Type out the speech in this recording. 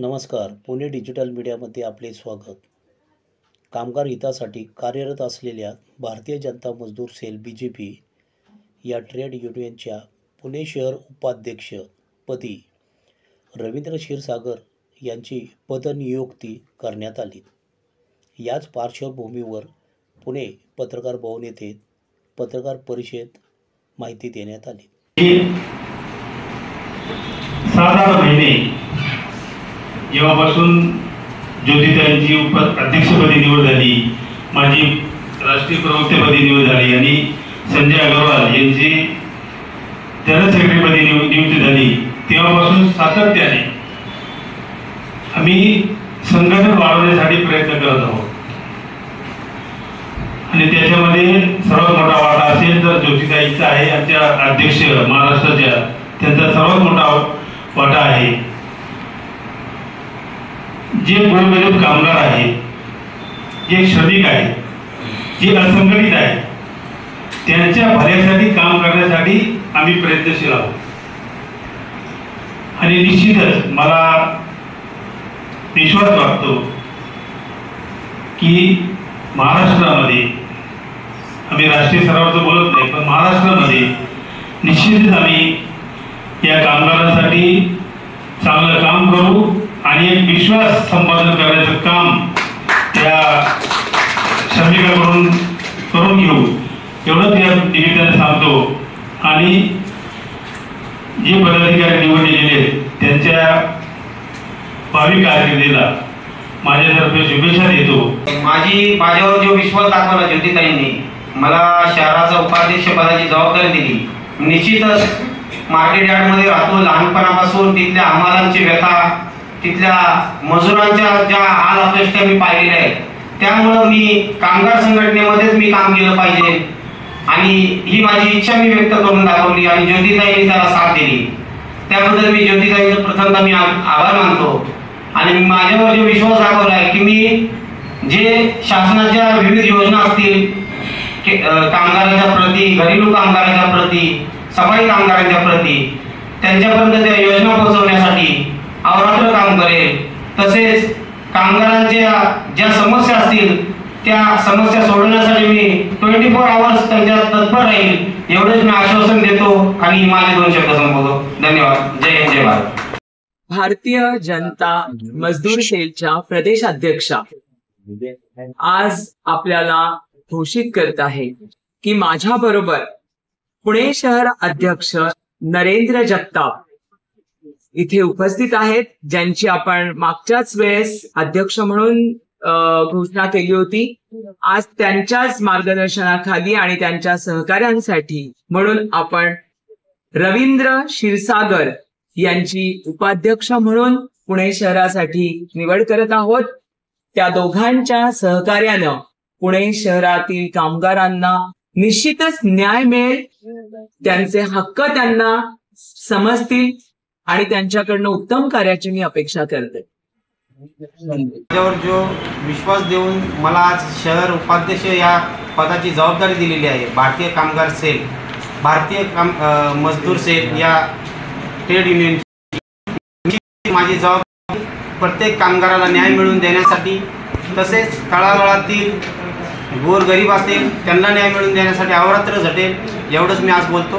नमस्कार. पुणे डिजिटल मीडियामध्ये आपले स्वागत. कामगार हितासाठी कार्यरत असलेल्या भारतीय जनता मजदूर सेल BJP या ट्रेड युनियनच्या पुणे शहर उपाध्यक्षपदी रवींद्र क्षीरसागर यांची पदनियुक्ती करण्यात आली. याच पार्श्वभूमीवर पुणे पत्रकार भवन येथे पत्रकार परिषद माहिती देण्यात आली. 7 महिने जेव्हापासून ज्योतिताईंची अध्यक्षपदी निवड झाली, माझी राष्ट्रीय प्रवक्तेपदी निवड झाली आणि संजय अग्रवाल यांची जनरल सेक्रेटरीपदी नियुक्ती झाली, तेव्हापासून सातत्याने आम्ही संघटन वाढवण्यासाठी प्रयत्न करत आहोत. आणि त्याच्यामध्ये सर्वात मोठा वाटा असेल तर ज्योतिताईंचा आहे. आमच्या अध्यक्ष महाराष्ट्राच्या, त्यांचा सर्वात मोठा वाटा आहे. जे गोरगरीब कामगार आहेत, जे श्रमिक आहेत, जे असंघटित आहेत, त्यांच्या भल्यासाठी काम करण्यासाठी आम्ही प्रयत्नशील आहोत. आणि निश्चितच मला विश्वास वाटतो की महाराष्ट्रामध्ये, आम्ही राष्ट्रीय स्तरावरचं बोलत नाही, पण महाराष्ट्रामध्ये निश्चितच आम्ही या कामगारांसाठी चांगलं काम करू आणि एक विश्वास संपादन करण्याचं काम त्या श्रमिकांकडून करून घेऊ, एवढंच या निमित्ताने सांगतो. आणि जे पदाधिकारी निवडले गेले त्यांच्या भावी कारकिर्दीला माझ्यातर्फे शुभेच्छा देतो. माझ्यावर जो विश्वास दाखवला ज्योतिताईंनी, मला शहराचा उपाध्यक्ष पदाची जबाबदारी दिली. निश्चितच मार्केट यार्डमध्ये राहतो, लहानपणापासून तिथल्या हमालांची व्यथा, तिथल्या मजुरांच्या ज्या हाल अपेक्षा मी पाहिलेल्या आहेत, त्यामुळं मी कामगार संघटनेमध्येच मी काम केलं पाहिजे आणि ही माझी इच्छा मी व्यक्त करून दाखवली आणि ज्योतिताईंनी त्याला साथ दिली. त्याबद्दल मी ज्योतिताईंचं प्रथमतः मी आभार मानतो. आणि माझ्यावर जो विश्वास दाखवला आहे की मी जे शासनाच्या विविध योजना असतील कामगारांच्या प्रती, घरेलू कामगारांच्या प्रती, सफाई कामगारांच्या प्रती, त्यांच्यापर्यंत त्या योजना पोहोचवण्यासाठी अहोरात्र काम करेल. तसेच कामगारांच्या ज्या समस्या असतील त्या समस्या सोडवण्यासाठी मी 24 आवर्स त्यांच्या तत्पर राहील, एवढंच मी आश्वासन देतो आणि माझे 2 शब्द संपवतो. धन्यवाद. जय हिंद, जय भारत. भारतीय जनता मजदूर सेलच्या प्रदेशाध्यक्षा आज आपल्याला घोषित करत आहे की माझ्या बरोबर पुणे शहर अध्यक्ष नरेंद्र जगताप इथे उपस्थित आहेत, ज्यांची आपण मागच्याच वेळेस अध्यक्ष म्हणून घोषणा केली होती. आज त्यांच्याच मार्गदर्शनाखाली आणि त्यांच्या सहकार्यांसाठी म्हणून आपण रवींद्र क्षीरसागर यांची उपाध्यक्ष म्हणून पुणे शहरासाठी निवड करत आहोत. त्या दोघांच्या सहकार्यानं पुणे शहरातील कामगारांना निश्चितच न्याय मिळेल, त्यांचे हक्क त्यांना समजतील आणि त्यांच्याकडनं उत्तम कार्याची मी अपेक्षा करते. माझ्यावर जो विश्वास देऊन मला आज शहर उपाध्यक्ष या पदाची जबाबदारी दिलेली आहे, भारतीय कामगार सेल, भारतीय मजदूर सेल या ट्रेड युनियनची माझी जबाबदारी प्रत्येक कामगाराला न्याय मिळवून देण्यासाठी, तसेच तळागाळातील गोरगरीब असतील त्यांना न्याय मिळवून देण्यासाठी अहोरात्र झटेल, एवढंच मी आज बोलतो.